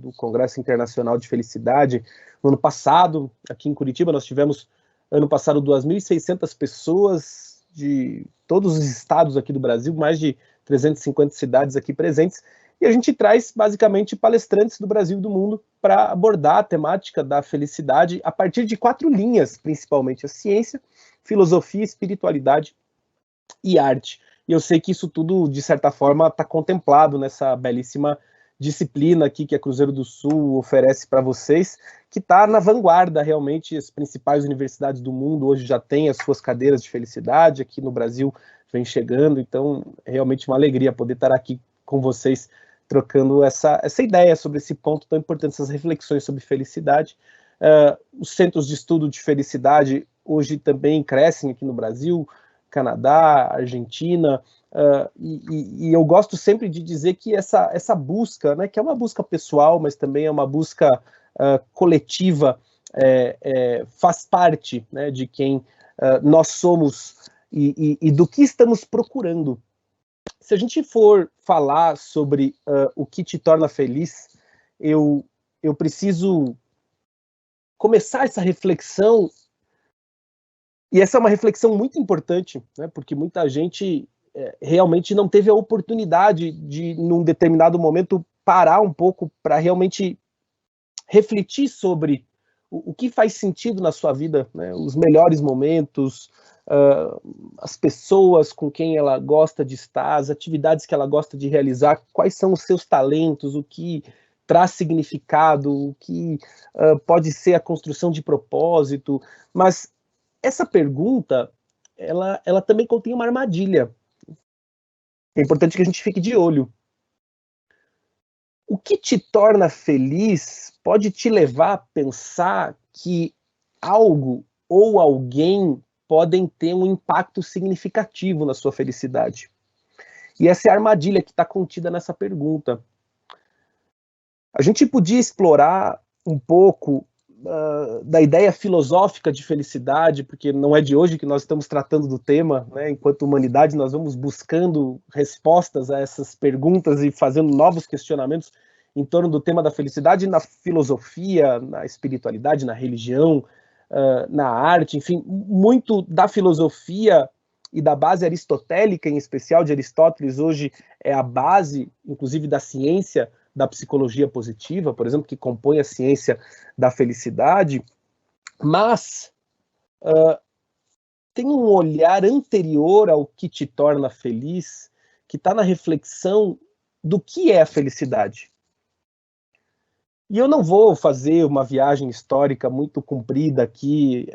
do Congresso Internacional de Felicidade. No ano passado, aqui em Curitiba, nós tivemos, ano passado, 2.600 pessoas de todos os estados aqui do Brasil, mais de 350 cidades aqui presentes, e a gente traz, basicamente, palestrantes do Brasil e do mundo para abordar a temática da felicidade a partir de 4 linhas, principalmente a ciência, filosofia, espiritualidade e arte. E eu sei que isso tudo, de certa forma, está contemplado nessa belíssima disciplina aqui que a Cruzeiro do Sul oferece para vocês, que está na vanguarda, realmente. As principais universidades do mundo hoje já têm as suas cadeiras de felicidade, aqui no Brasil vem chegando, então é realmente uma alegria poder estar aqui com vocês, trocando essa ideia sobre esse ponto tão importante, essas reflexões sobre felicidade. Os centros de estudo de felicidade hoje também crescem aqui no Brasil, Canadá, Argentina, e eu gosto sempre de dizer que essa busca, né, que é uma busca pessoal, mas também é uma busca coletiva, faz parte, né, de quem nós somos e do que estamos procurando. Se a gente for falar sobre o que te torna feliz, eu preciso começar essa reflexão, e essa é uma reflexão muito importante, né, porque muita gente realmente não teve a oportunidade de, num determinado momento, parar um pouco para realmente refletir sobre o que faz sentido na sua vida, né, os melhores momentos, as pessoas com quem ela gosta de estar, as atividades que ela gosta de realizar, quais são os seus talentos, o que traz significado, o que pode ser a construção de propósito. Mas essa pergunta, ela também contém uma armadilha. É importante que a gente fique de olho. O que te torna feliz pode te levar a pensar que algo ou alguém podem ter um impacto significativo na sua felicidade. E essa é a armadilha que está contida nessa pergunta. A gente podia explorar um pouco da ideia filosófica de felicidade, porque não é de hoje que nós estamos tratando do tema, né? Enquanto humanidade, nós vamos buscando respostas a essas perguntas e fazendo novos questionamentos em torno do tema da felicidade na filosofia, na espiritualidade, na religião, na arte, enfim, muito da filosofia e da base aristotélica, em especial de Aristóteles, hoje é a base, inclusive, da ciência da psicologia positiva, por exemplo, que compõe a ciência da felicidade, mas tem um olhar anterior ao que te torna feliz, que está na reflexão do que é a felicidade. E eu não vou fazer uma viagem histórica muito comprida aqui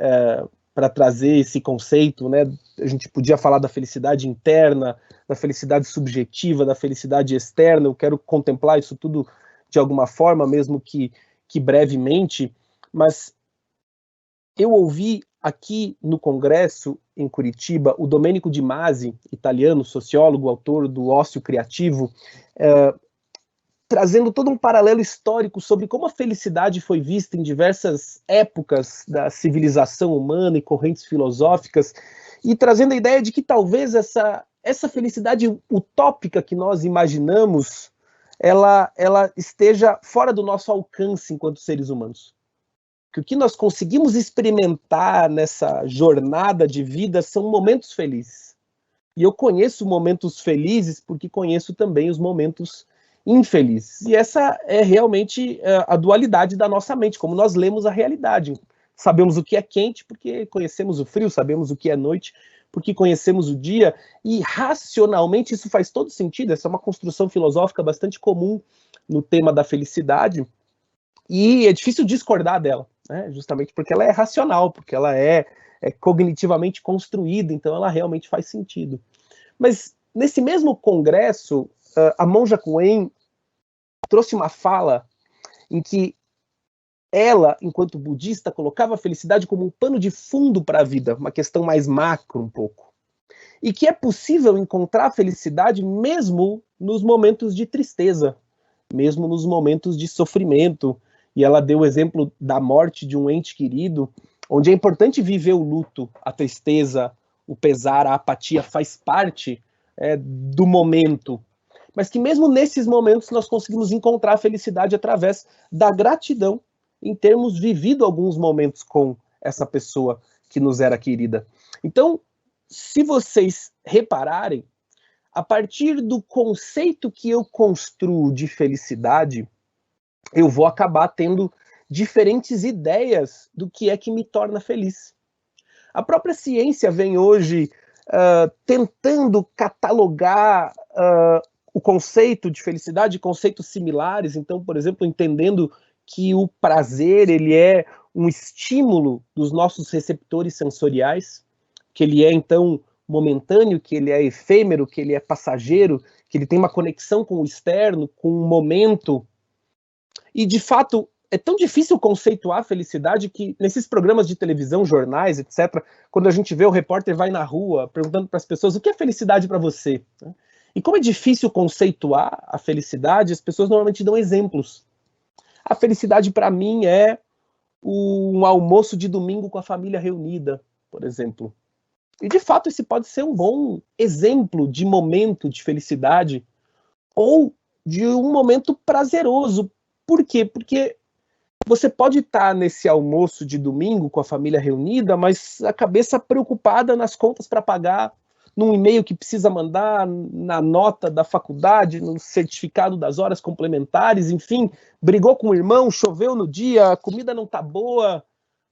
para trazer esse conceito, né? A gente podia falar da felicidade interna, da felicidade subjetiva, da felicidade externa. Eu quero contemplar isso tudo de alguma forma, mesmo que brevemente, mas eu ouvi aqui no Congresso, em Curitiba, o Domenico Di Masi, italiano, sociólogo, autor do Ócio Criativo, trazendo todo um paralelo histórico sobre como a felicidade foi vista em diversas épocas da civilização humana e correntes filosóficas, e trazendo a ideia de que talvez essa felicidade utópica que nós imaginamos, ela esteja fora do nosso alcance enquanto seres humanos. Que o que nós conseguimos experimentar nessa jornada de vida são momentos felizes. E eu conheço momentos felizes porque conheço também os momentos infelizes. E essa é realmente a dualidade da nossa mente, como nós lemos a realidade. Sabemos o que é quente porque conhecemos o frio, sabemos o que é noite porque conhecemos o dia, e racionalmente isso faz todo sentido. Essa é uma construção filosófica bastante comum no tema da felicidade, e é difícil discordar dela, né? Justamente porque ela é racional, porque ela é cognitivamente construída, então ela realmente faz sentido. Mas nesse mesmo congresso, a monja Coen trouxe uma fala em que ela, enquanto budista, colocava a felicidade como um pano de fundo para a vida, uma questão mais macro um pouco. E que é possível encontrar a felicidade mesmo nos momentos de tristeza, mesmo nos momentos de sofrimento. E ela deu o exemplo da morte de um ente querido, onde é importante viver o luto, a tristeza, o pesar, a apatia, faz parte do momento. mas que mesmo nesses momentos nós conseguimos encontrar a felicidade através da gratidão em termos vivido alguns momentos com essa pessoa que nos era querida. Então, se vocês repararem, a partir do conceito que eu construo de felicidade, eu vou acabar tendo diferentes ideias do que é que me torna feliz. A própria ciência vem hoje tentando catalogar o conceito de felicidade, conceitos similares. Então, por exemplo, entendendo que o prazer ele é um estímulo dos nossos receptores sensoriais, que ele é, então, momentâneo, que ele é efêmero, que ele é passageiro, que ele tem uma conexão com o externo, com o momento. E, de fato, é tão difícil conceituar a felicidade que, nesses programas de televisão, jornais, etc., quando a gente vê o repórter vai na rua perguntando para as pessoas o que é felicidade para você? E como é difícil conceituar a felicidade, as pessoas normalmente dão exemplos. A felicidade para mim é um almoço de domingo com a família reunida, por exemplo. E, de fato, esse pode ser um bom exemplo de momento de felicidade ou de um momento prazeroso. Por quê? Porque você pode estar nesse almoço de domingo com a família reunida, mas a cabeça preocupada nas contas para pagar, num e-mail que precisa mandar, na nota da faculdade, no certificado das horas complementares, enfim, brigou com o irmão, choveu no dia, a comida não está boa.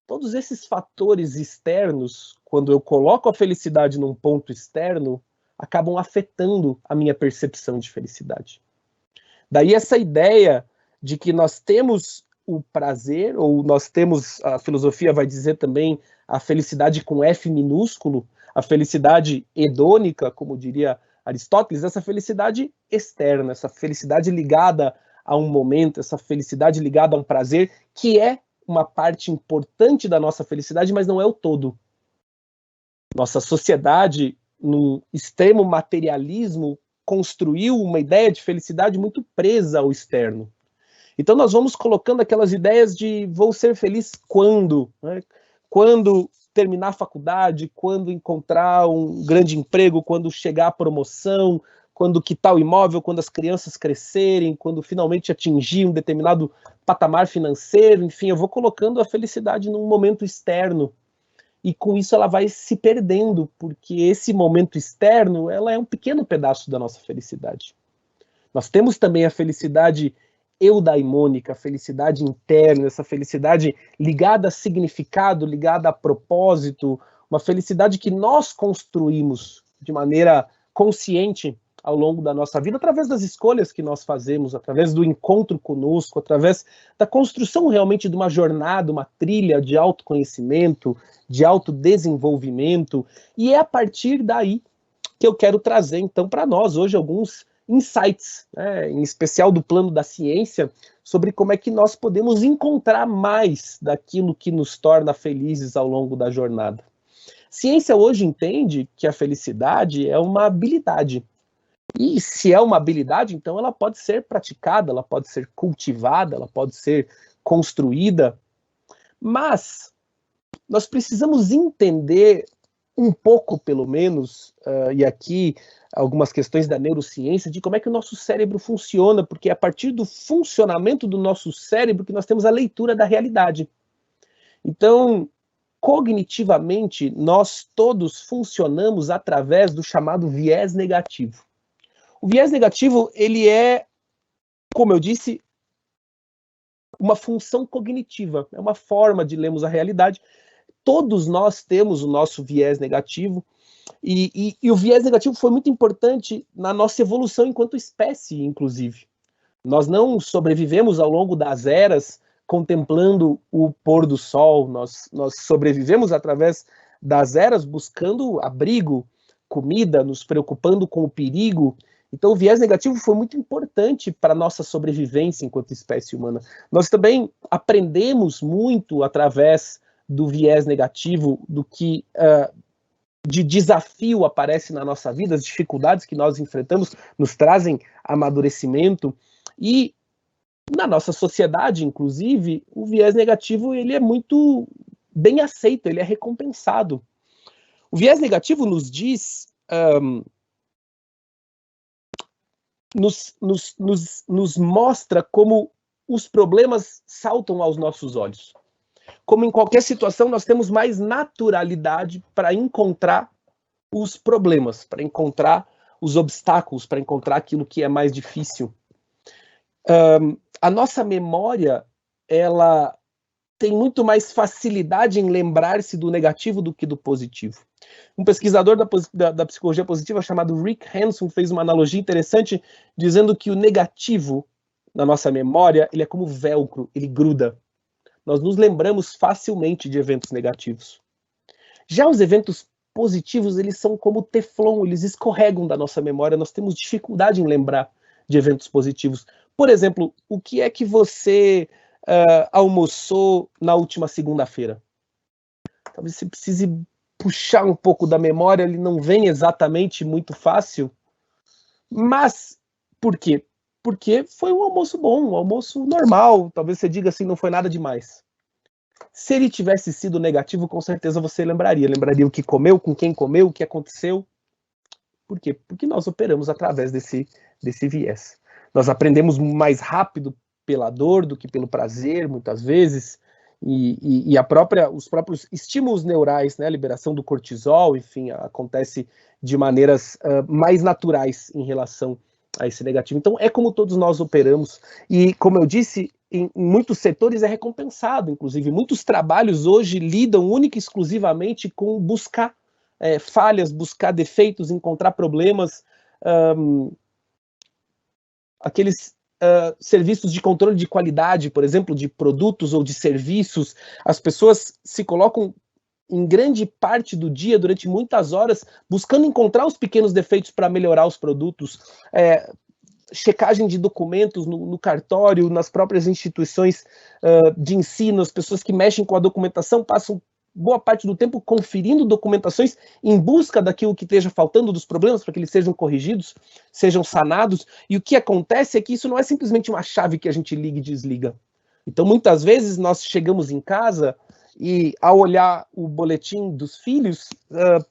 Todos esses fatores externos, quando eu coloco a felicidade num ponto externo, acabam afetando a minha percepção de felicidade. Daí essa ideia de que nós temos o prazer, ou nós temos, a filosofia vai dizer também, a felicidade com F minúsculo, a felicidade hedônica, como diria Aristóteles, essa felicidade externa, essa felicidade ligada a um momento, essa felicidade ligada a um prazer, que é uma parte importante da nossa felicidade, mas não é o todo. Nossa sociedade, no extremo materialismo, construiu uma ideia de felicidade muito presa ao externo. Então nós vamos colocando aquelas ideias de vou ser feliz quando, né? Quando terminar a faculdade, quando encontrar um grande emprego, quando chegar a promoção, quando quitar o imóvel, quando as crianças crescerem, quando finalmente atingir um determinado patamar financeiro, enfim, eu vou colocando a felicidade num momento externo. E com isso ela vai se perdendo, porque esse momento externo, ela é um pequeno pedaço da nossa felicidade. Nós temos também a felicidade eudaimônica, a felicidade interna, essa felicidade ligada a significado, ligada a propósito, uma felicidade que nós construímos de maneira consciente ao longo da nossa vida, através das escolhas que nós fazemos, através do encontro conosco, através da construção realmente de uma jornada, uma trilha de autoconhecimento, de autodesenvolvimento, e é a partir daí que eu quero trazer, então, para nós hoje alguns insights, né, em especial do plano da ciência, sobre como é que nós podemos encontrar mais daquilo que nos torna felizes ao longo da jornada. A ciência hoje entende que a felicidade é uma habilidade. E se é uma habilidade, então ela pode ser praticada, ela pode ser cultivada, ela pode ser construída, mas nós precisamos entender um pouco, pelo menos, e aqui algumas questões da neurociência, de como é que o nosso cérebro funciona, porque é a partir do funcionamento do nosso cérebro que nós temos a leitura da realidade. Então, cognitivamente, nós todos funcionamos através do chamado viés negativo. O viés negativo, ele é, como eu disse, uma função cognitiva, é uma forma de lermos a realidade. Todos nós temos o nosso viés negativo, e o viés negativo foi muito importante na nossa evolução enquanto espécie, inclusive. Nós não sobrevivemos ao longo das eras contemplando o pôr do sol, nós sobrevivemos através das eras buscando abrigo, comida, nos preocupando com o perigo. Então o viés negativo foi muito importante para a nossa sobrevivência enquanto espécie humana. Nós também aprendemos muito através do viés negativo, do que de desafio aparece na nossa vida, as dificuldades que nós enfrentamos nos trazem amadurecimento, e na nossa sociedade, inclusive, o viés negativo ele é muito bem aceito, ele é recompensado. O viés negativo nos diz nos mostra como os problemas saltam aos nossos olhos. Como em qualquer situação, nós temos mais naturalidade para encontrar os problemas, para encontrar os obstáculos, para encontrar aquilo que é mais difícil. A nossa memória, ela tem muito mais facilidade em lembrar-se do negativo do que do positivo. Um pesquisador da psicologia positiva chamado Rick Hanson fez uma analogia interessante, dizendo que o negativo na nossa memória, ele é como velcro, ele gruda. Nós nos lembramos facilmente de eventos negativos. Já os eventos positivos, eles são como teflon, eles escorregam da nossa memória, nós temos dificuldade em lembrar de eventos positivos. Por exemplo, o que é que você almoçou na última segunda-feira? Talvez você precise puxar um pouco da memória, ele não vem exatamente muito fácil, mas por quê? Porque foi um almoço bom, um almoço normal, talvez você diga assim, não foi nada demais. Se ele tivesse sido negativo, com certeza você lembraria o que comeu, com quem comeu, o que aconteceu. Por quê? Porque nós operamos através desse viés. Nós aprendemos mais rápido pela dor do que pelo prazer, muitas vezes, e os próprios estímulos neurais, né, a liberação do cortisol, enfim, acontece de maneiras mais naturais em relação a esse negativo. Então, é como todos nós operamos, e como eu disse, em muitos setores é recompensado, inclusive, muitos trabalhos hoje lidam única e exclusivamente com buscar falhas, buscar defeitos, encontrar problemas, aqueles serviços de controle de qualidade, por exemplo, de produtos ou de serviços, as pessoas se colocam em grande parte do dia, durante muitas horas, buscando encontrar os pequenos defeitos para melhorar os produtos, checagem de documentos no cartório, nas próprias instituições de ensino, as pessoas que mexem com a documentação passam boa parte do tempo conferindo documentações em busca daquilo que esteja faltando, dos problemas, para que eles sejam corrigidos, sejam sanados, e o que acontece é que isso não é simplesmente uma chave que a gente liga e desliga. Então, muitas vezes, nós chegamos em casa e, ao olhar o boletim dos filhos,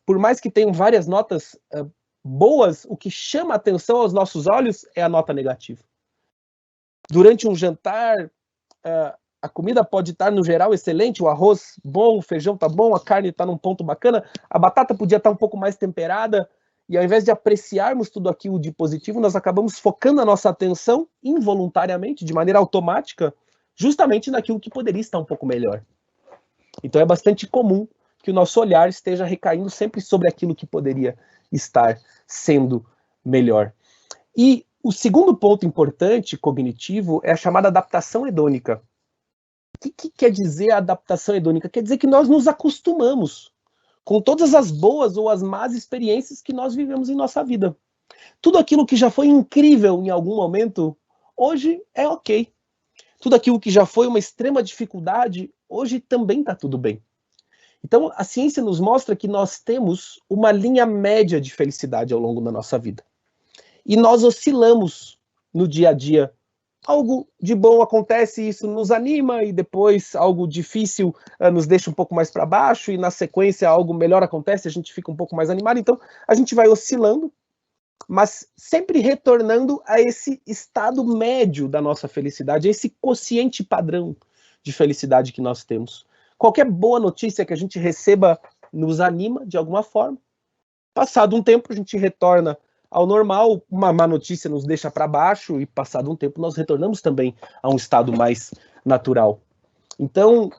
por mais que tenham várias notas boas, o que chama a atenção aos nossos olhos é a nota negativa. Durante um jantar, a comida pode estar, no geral, excelente, o arroz bom, o feijão está bom, a carne está num ponto bacana, a batata podia estar um pouco mais temperada, e ao invés de apreciarmos tudo aquilo de positivo, nós acabamos focando a nossa atenção involuntariamente, de maneira automática, justamente naquilo que poderia estar um pouco melhor. Então é bastante comum que o nosso olhar esteja recaindo sempre sobre aquilo que poderia estar sendo melhor. E o segundo ponto importante, cognitivo, é a chamada adaptação hedônica. O que quer dizer a adaptação hedônica? Quer dizer que nós nos acostumamos com todas as boas ou as más experiências que nós vivemos em nossa vida. Tudo aquilo que já foi incrível em algum momento, hoje é ok. Tudo aquilo que já foi uma extrema dificuldade, hoje também está tudo bem. Então, a ciência nos mostra que nós temos uma linha média de felicidade ao longo da nossa vida. E nós oscilamos no dia a dia. Algo de bom acontece, isso nos anima, e depois algo difícil nos deixa um pouco mais para baixo, e na sequência algo melhor acontece, a gente fica um pouco mais animado. Então, a gente vai oscilando, mas sempre retornando a esse estado médio da nossa felicidade, a esse quociente padrão de felicidade que nós temos. Qualquer boa notícia que a gente receba nos anima de alguma forma. Passado um tempo, a gente retorna ao normal, uma má notícia nos deixa para baixo, e passado um tempo nós retornamos também a um estado mais natural. Então,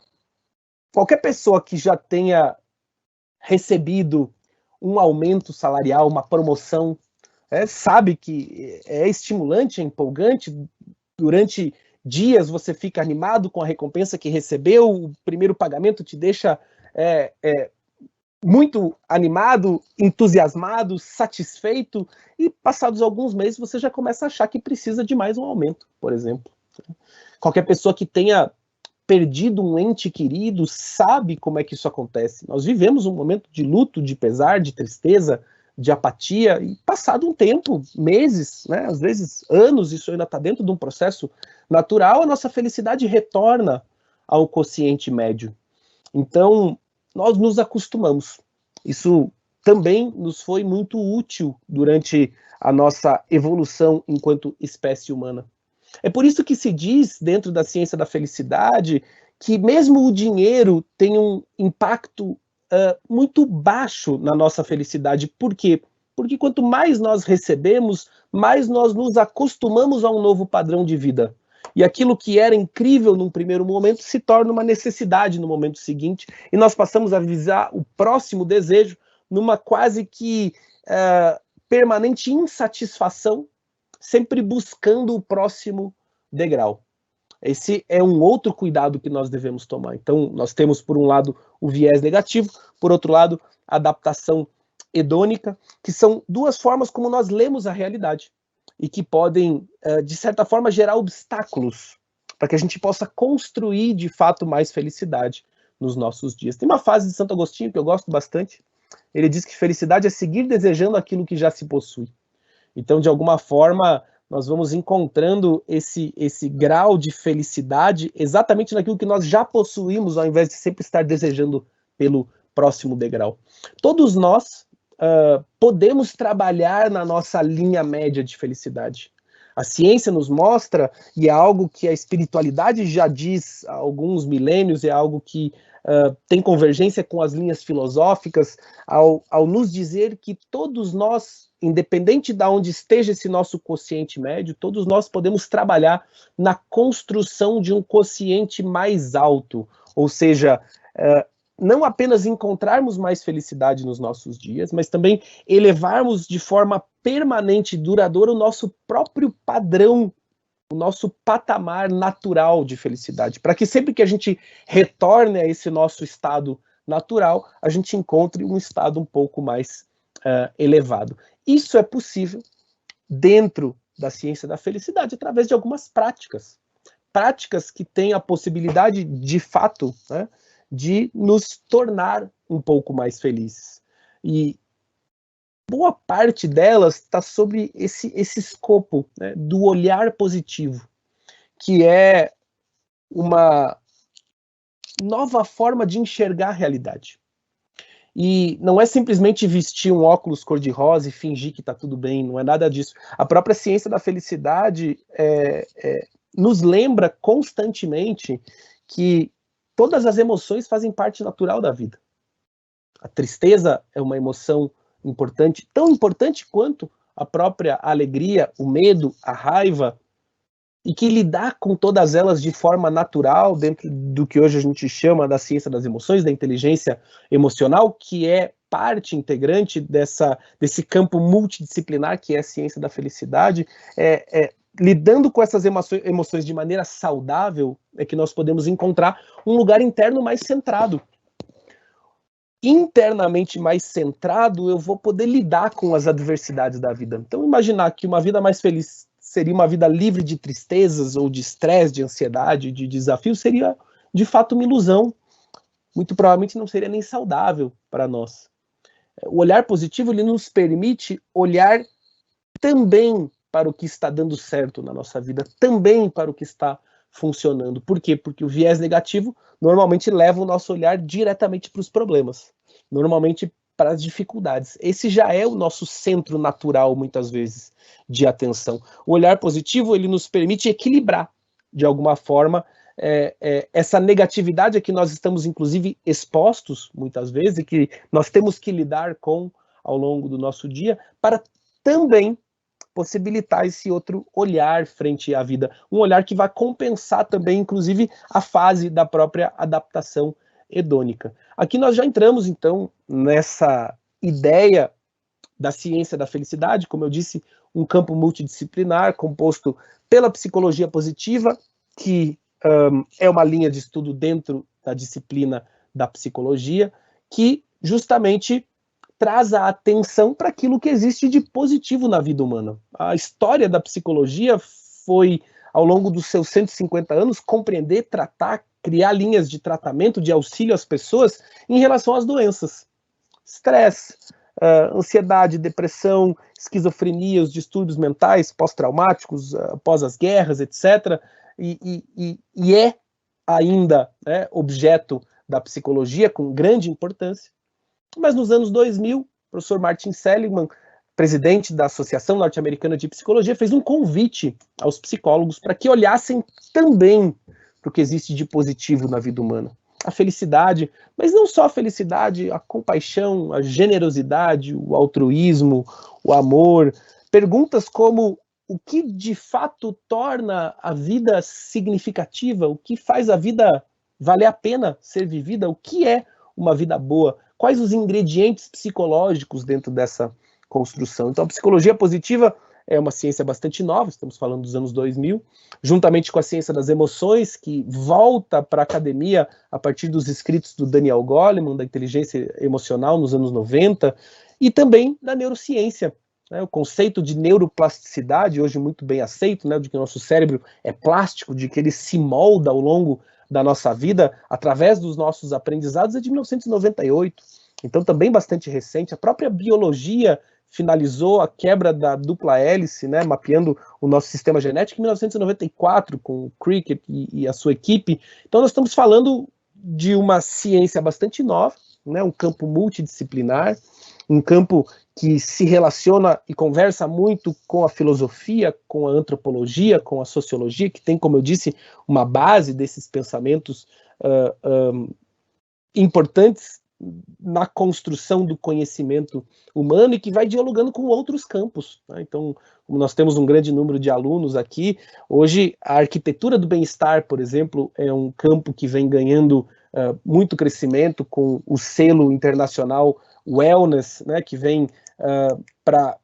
qualquer pessoa que já tenha recebido um aumento salarial, uma promoção, sabe que é estimulante, é empolgante. Durante dias você fica animado com a recompensa que recebeu, o primeiro pagamento te deixa muito animado, entusiasmado, satisfeito, e passados alguns meses você já começa a achar que precisa de mais um aumento, por exemplo. Qualquer pessoa que tenha perdido um ente querido sabe como é que isso acontece. Nós vivemos um momento de luto, de pesar, de tristeza, de apatia, e passado um tempo, meses, né, às vezes anos, isso ainda está dentro de um processo natural, a nossa felicidade retorna ao quociente médio. Então, nós nos acostumamos. Isso também nos foi muito útil durante a nossa evolução enquanto espécie humana. É por isso que se diz, dentro da ciência da felicidade, que mesmo o dinheiro tem um impacto muito baixo na nossa felicidade. Por quê? Porque quanto mais nós recebemos, mais nós nos acostumamos a um novo padrão de vida. E aquilo que era incrível num primeiro momento se torna uma necessidade no momento seguinte, e nós passamos a visar o próximo desejo numa quase que permanente insatisfação, sempre buscando o próximo degrau. Esse é um outro cuidado que nós devemos tomar. Então, nós temos, por um lado, o viés negativo, por outro lado, a adaptação hedônica, que são duas formas como nós lemos a realidade e que podem, de certa forma, gerar obstáculos para que a gente possa construir, de fato, mais felicidade nos nossos dias. Tem uma frase de Santo Agostinho que eu gosto bastante. Ele diz que felicidade é seguir desejando aquilo que já se possui. Então, de alguma forma, nós vamos encontrando esse grau de felicidade exatamente naquilo que nós já possuímos, ao invés de sempre estar desejando pelo próximo degrau. Todos nós podemos trabalhar na nossa linha média de felicidade. A ciência nos mostra, e é algo que a espiritualidade já diz há alguns milênios, é algo que tem convergência com as linhas filosóficas, ao nos dizer que todos nós, independente de onde esteja esse nosso quociente médio, todos nós podemos trabalhar na construção de um quociente mais alto, ou seja, não apenas encontrarmos mais felicidade nos nossos dias, mas também elevarmos de forma permanente e duradoura o nosso próprio padrão, o nosso patamar natural de felicidade, para que sempre que a gente retorne a esse nosso estado natural, a gente encontre um estado um pouco mais elevado. Isso é possível dentro da ciência da felicidade, através de algumas práticas. Práticas que têm a possibilidade, de fato, né, de nos tornar um pouco mais felizes. E boa parte delas está sobre esse escopo, né, do olhar positivo, que é uma nova forma de enxergar a realidade. E não é simplesmente vestir um óculos cor-de-rosa e fingir que está tudo bem, não é nada disso. A própria ciência da felicidade nos lembra constantemente que todas as emoções fazem parte natural da vida. A tristeza é uma emoção importante, tão importante quanto a própria alegria, o medo, a raiva, e que lidar com todas elas de forma natural, dentro do que hoje a gente chama da ciência das emoções, da inteligência emocional, que é parte integrante desse campo multidisciplinar que é a ciência da felicidade, lidando com essas emoções de maneira saudável, é que nós podemos encontrar um lugar interno mais centrado. Internamente mais centrado, eu vou poder lidar com as adversidades da vida. Então, imaginar que uma vida mais feliz seria uma vida livre de tristezas ou de estresse, de ansiedade, de desafios, seria de fato uma ilusão. Muito provavelmente não seria nem saudável para nós. O olhar positivo, ele nos permite olhar também para o que está dando certo na nossa vida, também para o que está funcionando. Por quê? Porque o viés negativo normalmente leva o nosso olhar diretamente para os problemas, normalmente para as dificuldades. Esse já é o nosso centro natural, muitas vezes, de atenção. O olhar positivo, ele nos permite equilibrar, de alguma forma, essa negatividade a que nós estamos, inclusive, expostos, muitas vezes, e que nós temos que lidar com ao longo do nosso dia, para também possibilitar esse outro olhar frente à vida, um olhar que vai compensar também, inclusive, a fase da própria adaptação hedônica. Aqui nós já entramos, então, nessa ideia da ciência da felicidade, como eu disse, um campo multidisciplinar composto pela psicologia positiva, que é uma linha de estudo dentro da disciplina da psicologia, que justamente traz a atenção para aquilo que existe de positivo na vida humana. A história da psicologia foi, ao longo dos seus 150 anos, compreender, tratar, criar linhas de tratamento, de auxílio às pessoas em relação às doenças. Estresse, ansiedade, depressão, esquizofrenia, os distúrbios mentais pós-traumáticos, após as guerras, etc. E é ainda objeto da psicologia com grande importância. Mas nos anos 2000, professor Martin Seligman, presidente da Associação Norte-Americana de Psicologia, fez um convite aos psicólogos para que olhassem também para o que existe de positivo na vida humana. A felicidade, mas não só a felicidade, a compaixão, a generosidade, o altruísmo, o amor. Perguntas como o que de fato torna a vida significativa, o que faz a vida valer a pena ser vivida, o que é uma vida boa, quais os ingredientes psicológicos dentro dessa construção. Então, a psicologia positiva é uma ciência bastante nova, estamos falando dos anos 2000, juntamente com a ciência das emoções, que volta para a academia a partir dos escritos do Daniel Goleman, da inteligência emocional nos anos 90, e também da neurociência. O conceito de neuroplasticidade, hoje muito bem aceito, de que o nosso cérebro é plástico, de que ele se molda ao longo da nossa vida, através dos nossos aprendizados, é de 1998. Então, também bastante recente. A própria biologia finalizou a quebra da dupla hélice, mapeando o nosso sistema genético em 1994, com o Cricket e a sua equipe. Então, nós estamos falando de uma ciência bastante nova, um campo multidisciplinar, um campo que se relaciona e conversa muito com a filosofia, com a antropologia, com a sociologia, que tem, como eu disse, uma base desses pensamentos importantes na construção do conhecimento humano e que vai dialogando com outros campos. Então, como nós temos um grande número de alunos aqui, hoje a arquitetura do bem-estar, por exemplo, é um campo que vem ganhando muito crescimento com o selo internacional Wellness, que vem para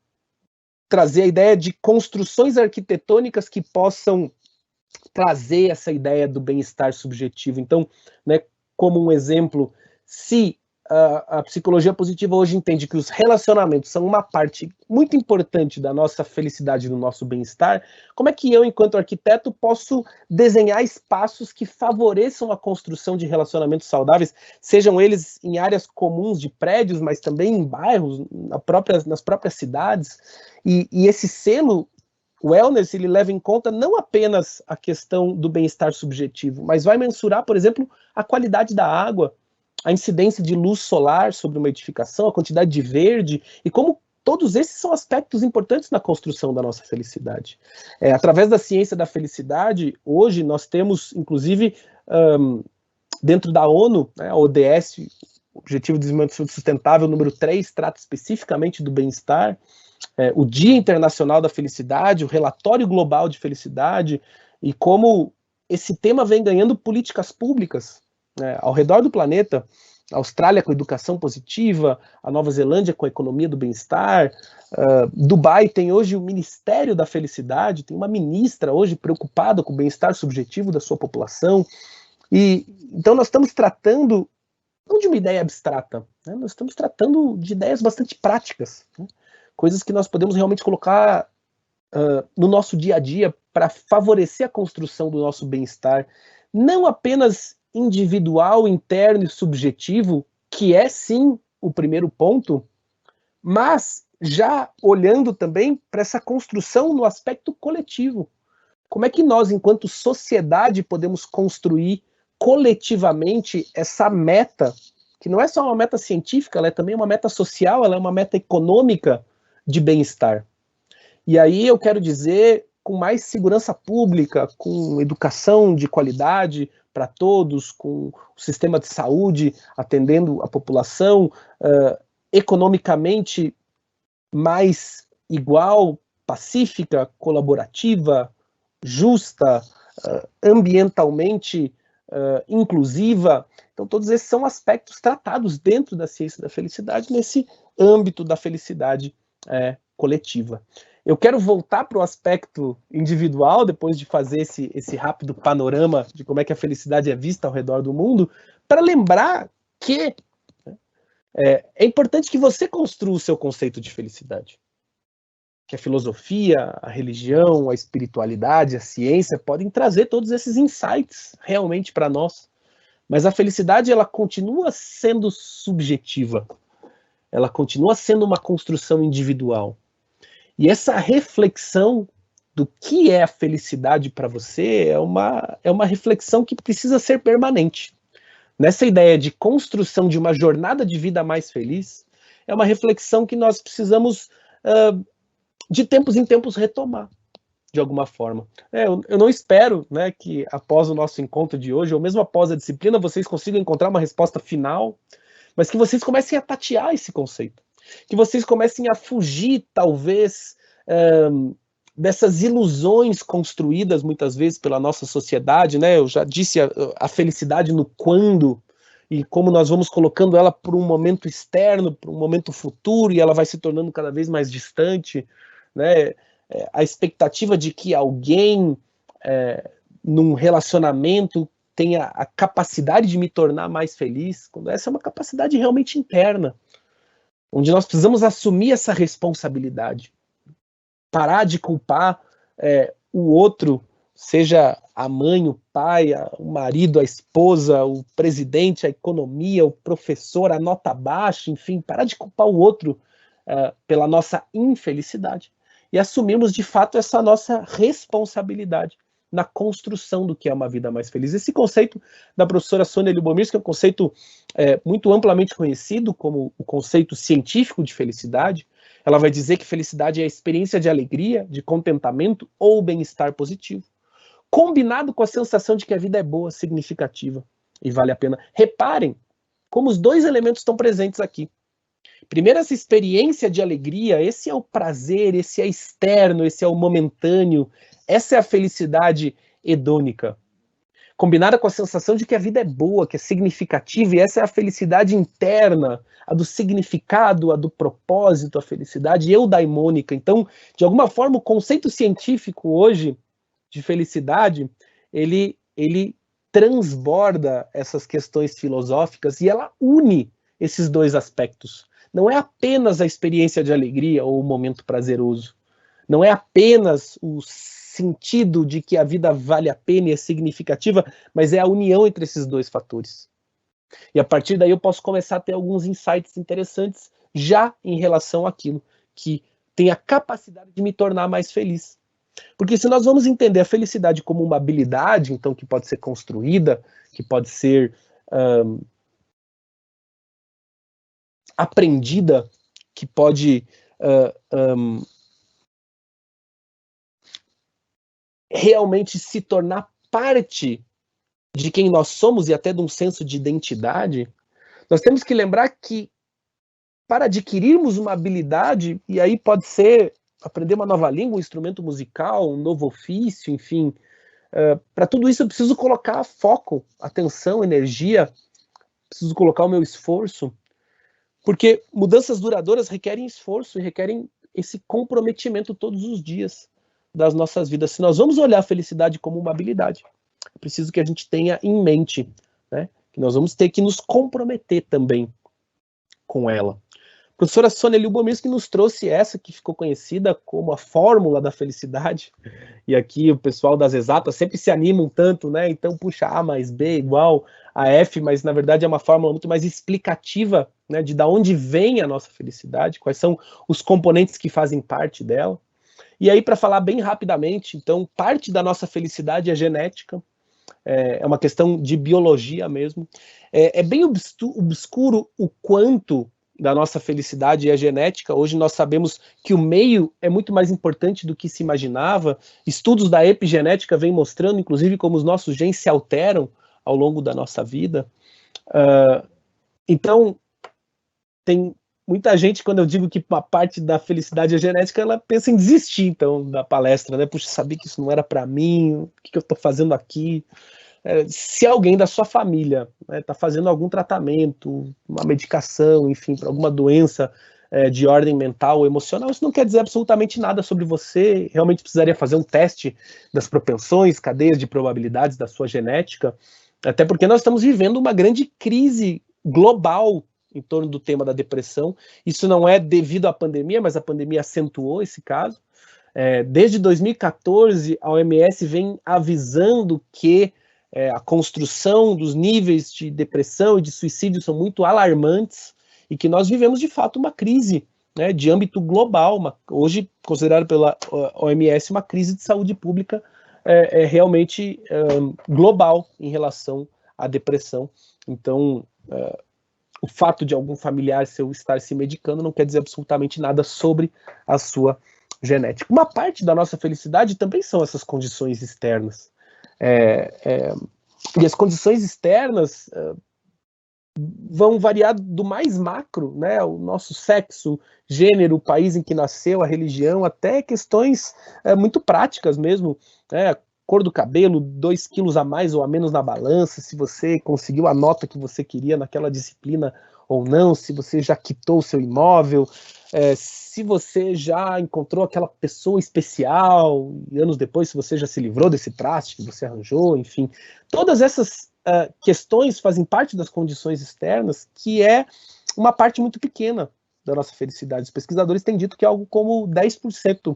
trazer a ideia de construções arquitetônicas que possam trazer essa ideia do bem-estar subjetivo. Então, como um exemplo, se a psicologia positiva hoje entende que os relacionamentos são uma parte muito importante da nossa felicidade, do nosso bem-estar, como é que eu, enquanto arquiteto, posso desenhar espaços que favoreçam a construção de relacionamentos saudáveis, sejam eles em áreas comuns de prédios, mas também em bairros, nas próprias cidades, e esse selo Wellness, ele leva em conta não apenas a questão do bem-estar subjetivo, mas vai mensurar, por exemplo, a qualidade da água, a incidência de luz solar sobre uma edificação, a quantidade de verde, e como todos esses são aspectos importantes na construção da nossa felicidade. Através da ciência da felicidade, hoje nós temos, inclusive, dentro da ONU, a ODS, Objetivo de Desenvolvimento Sustentável número 3, trata especificamente do bem-estar, o Dia Internacional da Felicidade, o Relatório Global de Felicidade, e como esse tema vem ganhando políticas públicas ao redor do planeta. A Austrália com educação positiva, a Nova Zelândia com a economia do bem-estar, Dubai tem hoje o Ministério da Felicidade, tem uma ministra hoje preocupada com o bem-estar subjetivo da sua população, e então nós estamos tratando não de uma ideia abstrata, nós estamos tratando de ideias bastante práticas, coisas que nós podemos realmente colocar no nosso dia a dia para favorecer a construção do nosso bem-estar, não apenas individual, interno e subjetivo, que é sim o primeiro ponto, mas já olhando também para essa construção no aspecto coletivo. Como é que nós, enquanto sociedade, podemos construir coletivamente essa meta, que não é só uma meta científica, ela é também uma meta social, ela é uma meta econômica de bem-estar. E aí eu quero dizer, com mais segurança pública, com educação de qualidade para todos, com o sistema de saúde atendendo a população, economicamente mais igual, pacífica, colaborativa, justa, ambientalmente inclusiva. Então, todos esses são aspectos tratados dentro da ciência da felicidade, nesse âmbito da felicidade coletiva. Eu quero voltar para o aspecto individual, depois de fazer esse rápido panorama de como é que a felicidade é vista ao redor do mundo, para lembrar que é importante que você construa o seu conceito de felicidade. Que a filosofia, a religião, a espiritualidade, a ciência podem trazer todos esses insights realmente para nós. Mas a felicidade, ela continua sendo subjetiva. Ela continua sendo uma construção individual. E essa reflexão do que é a felicidade para você é uma reflexão que precisa ser permanente. Nessa ideia de construção de uma jornada de vida mais feliz, é uma reflexão que nós precisamos, de tempos em tempos, retomar, de alguma forma. Eu não espero, né, que após o nosso encontro de hoje, ou mesmo após a disciplina, vocês consigam encontrar uma resposta final, mas que vocês comecem a tatear esse conceito, que vocês comecem a fugir, talvez, dessas ilusões construídas muitas vezes pela nossa sociedade, né? Eu já disse a felicidade no quando, e como nós vamos colocando ela para um momento externo, para um momento futuro, e ela vai se tornando cada vez mais distante, né? A expectativa de que alguém, num relacionamento, tenha a capacidade de me tornar mais feliz, quando essa é uma capacidade realmente interna, onde nós precisamos assumir essa responsabilidade, parar de culpar o outro, seja a mãe, o pai, o marido, a esposa, o presidente, a economia, o professor, a nota baixa, enfim, parar de culpar o outro pela nossa infelicidade e assumirmos de fato essa nossa responsabilidade na construção do que é uma vida mais feliz. Esse conceito da professora Sônia Lyubomirsky é um conceito muito amplamente conhecido como o conceito científico de felicidade. Ela vai dizer que felicidade é a experiência de alegria, de contentamento ou bem-estar positivo, combinado com a sensação de que a vida é boa, significativa e vale a pena. Reparem como os dois elementos estão presentes aqui. Primeiro, essa experiência de alegria, esse é o prazer, esse é externo, esse é o momentâneo, essa é a felicidade hedônica, combinada com a sensação de que a vida é boa, que é significativa, e essa é a felicidade interna, a do significado, a do propósito, a felicidade eudaimônica. Então, de alguma forma, o conceito científico hoje de felicidade, ele transborda essas questões filosóficas e ela une esses dois aspectos. Não é apenas a experiência de alegria ou o momento prazeroso. Não é apenas o sentido de que a vida vale a pena e é significativa, mas é a união entre esses dois fatores. E a partir daí eu posso começar a ter alguns insights interessantes já em relação àquilo que tem a capacidade de me tornar mais feliz. Porque se nós vamos entender a felicidade como uma habilidade, então, que pode ser construída, que pode ser aprendida, que pode realmente se tornar parte de quem nós somos e até de um senso de identidade, nós temos que lembrar que para adquirirmos uma habilidade, e aí pode ser aprender uma nova língua, um instrumento musical, um novo ofício, enfim, para tudo isso eu preciso colocar foco, atenção, energia, preciso colocar o meu esforço, porque mudanças duradouras requerem esforço e requerem esse comprometimento todos os dias das nossas vidas. Se nós vamos olhar a felicidade como uma habilidade, é preciso que a gente tenha em mente, né, que nós vamos ter que nos comprometer também com ela. A professora Sônia Lyubomirsky nos trouxe essa que ficou conhecida como a fórmula da felicidade, e aqui o pessoal das exatas sempre se anima um tanto, né? Então, puxa, A mais B igual a F, mas na verdade é uma fórmula muito mais explicativa, né, de onde vem a nossa felicidade, quais são os componentes que fazem parte dela. E aí, para falar bem rapidamente, então, parte da nossa felicidade é genética, é uma questão de biologia mesmo. É bem obscuro o quanto da nossa felicidade é genética. Hoje nós sabemos que o meio é muito mais importante do que se imaginava. Estudos da epigenética vêm mostrando, inclusive, como os nossos genes se alteram ao longo da nossa vida. Então, tem muita gente, quando eu digo que uma parte da felicidade é genética, ela pensa em desistir, então, da palestra, né? Puxa, sabia que isso não era para mim, o que eu estou fazendo aqui? Se alguém da sua família está fazendo algum tratamento, uma medicação, enfim, para alguma doença de ordem mental ou emocional, isso não quer dizer absolutamente nada sobre você. Realmente precisaria fazer um teste das propensões, cadeias de probabilidades da sua genética, até porque nós estamos vivendo uma grande crise global em torno do tema da depressão. Isso não é devido à pandemia, mas a pandemia acentuou esse caso. Desde 2014, a OMS vem avisando que a construção dos níveis de depressão e de suicídio são muito alarmantes e que nós vivemos, de fato, uma crise, né, de âmbito global, hoje considerada pela OMS uma crise de saúde pública realmente global em relação à depressão. Então, o fato de algum familiar seu estar se medicando não quer dizer absolutamente nada sobre a sua genética. Uma parte da nossa felicidade também são essas condições externas. E as condições externas vão variar do mais macro, né, o nosso sexo, gênero, o país em que nasceu, a religião, até questões muito práticas mesmo, né, cor do cabelo, 2 quilos a mais ou a menos na balança, se você conseguiu a nota que você queria naquela disciplina ou não, se você já quitou o seu imóvel, se você já encontrou aquela pessoa especial, e anos depois, se você já se livrou desse traste que você arranjou, enfim, todas essas questões fazem parte das condições externas, que é uma parte muito pequena da nossa felicidade. Os pesquisadores têm dito que algo como 10%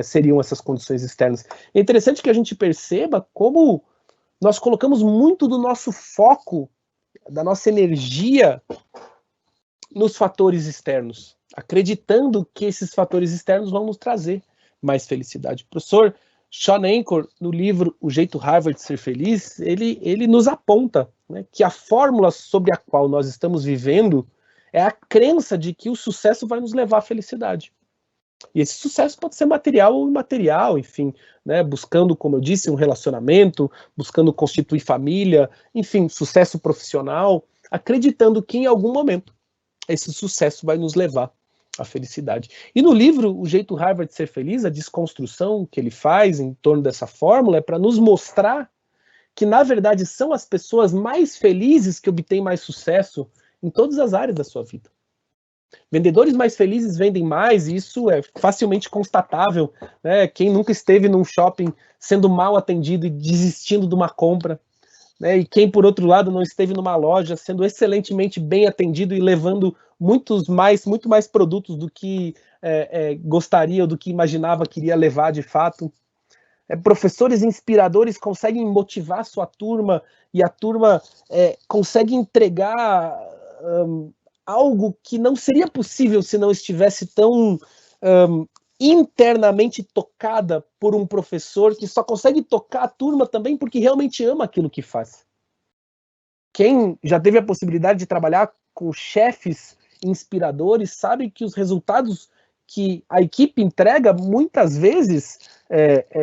seriam essas condições externas. É interessante que a gente perceba como nós colocamos muito do nosso foco, da nossa energia nos fatores externos, acreditando que esses fatores externos vão nos trazer mais felicidade. O professor Shawn Achor, no livro O Jeito Harvard de Ser Feliz, ele nos aponta, né, que a fórmula sobre a qual nós estamos vivendo é a crença de que o sucesso vai nos levar à felicidade. E esse sucesso pode ser material ou imaterial, enfim, né, buscando, como eu disse, um relacionamento, buscando constituir família, enfim, sucesso profissional, acreditando que em algum momento esse sucesso vai nos levar à felicidade. E no livro O Jeito Harvard de Ser Feliz, a desconstrução que ele faz em torno dessa fórmula é para nos mostrar que, na verdade, são as pessoas mais felizes que obtêm mais sucesso em todas as áreas da sua vida. Vendedores mais felizes vendem mais, e isso é facilmente constatável, né? Quem nunca esteve num shopping sendo mal atendido e desistindo de uma compra, né? E quem, por outro lado, não esteve numa loja sendo excelentemente bem atendido e levando muito mais produtos do que gostaria ou do que imaginava que iria levar de fato. Professores inspiradores conseguem motivar sua turma e a turma consegue entregar algo que não seria possível se não estivesse tão internamente tocada por um professor que só consegue tocar a turma também porque realmente ama aquilo que faz. Quem já teve a possibilidade de trabalhar com chefes inspiradores sabe que os resultados que a equipe entrega muitas vezes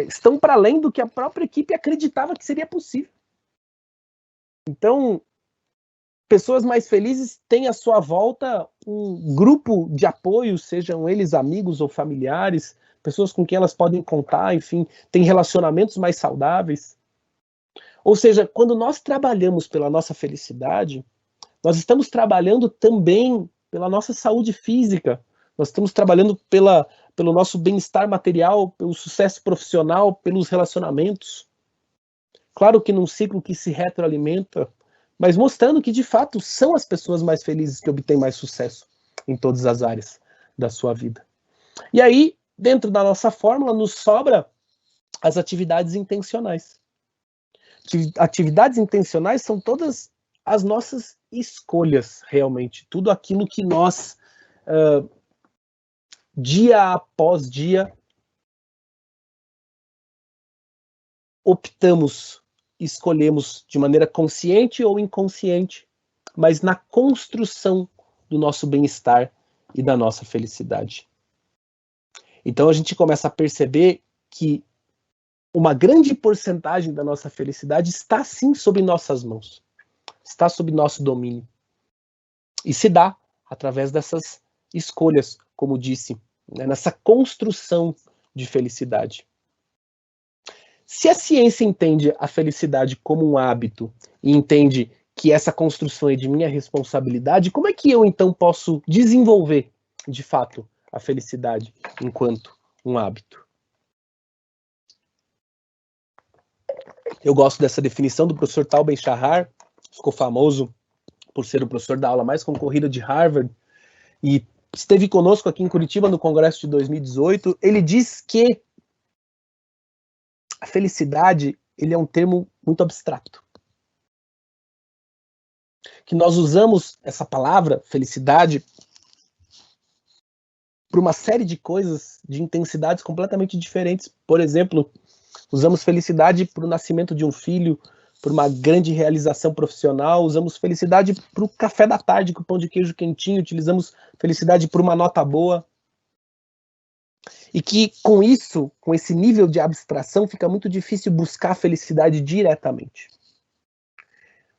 estão para além do que a própria equipe acreditava que seria possível. Então, pessoas mais felizes têm à sua volta um grupo de apoio, sejam eles amigos ou familiares, pessoas com quem elas podem contar, enfim, têm relacionamentos mais saudáveis. Ou seja, quando nós trabalhamos pela nossa felicidade, nós estamos trabalhando também pela nossa saúde física, nós estamos trabalhando pelo nosso bem-estar material, pelo sucesso profissional, pelos relacionamentos. Claro que num ciclo que se retroalimenta, mas mostrando que, de fato, são as pessoas mais felizes que obtêm mais sucesso em todas as áreas da sua vida. E aí, dentro da nossa fórmula, nos sobra as atividades intencionais. Atividades intencionais são todas as nossas escolhas, realmente. Tudo aquilo que nós, dia após dia, optamos, escolhemos de maneira consciente ou inconsciente, mas na construção do nosso bem-estar e da nossa felicidade. Então a gente começa a perceber que uma grande porcentagem da nossa felicidade está sim sob nossas mãos, está sob nosso domínio. E se dá através dessas escolhas, como disse, né, nessa construção de felicidade. Se a ciência entende a felicidade como um hábito e entende que essa construção é de minha responsabilidade, como é que eu então posso desenvolver, de fato, a felicidade enquanto um hábito? Eu gosto dessa definição do professor Tal Ben-Shahar, ficou famoso por ser o professor da aula mais concorrida de Harvard, e esteve conosco aqui em Curitiba no Congresso de 2018. Ele diz que a felicidade, ele é um termo muito abstrato. Que nós usamos essa palavra, felicidade, para uma série de coisas, de intensidades completamente diferentes. Por exemplo, usamos felicidade para o nascimento de um filho, por uma grande realização profissional, usamos felicidade para o café da tarde com pão de queijo quentinho, utilizamos felicidade por uma nota boa. E que com isso, com esse nível de abstração, fica muito difícil buscar a felicidade diretamente.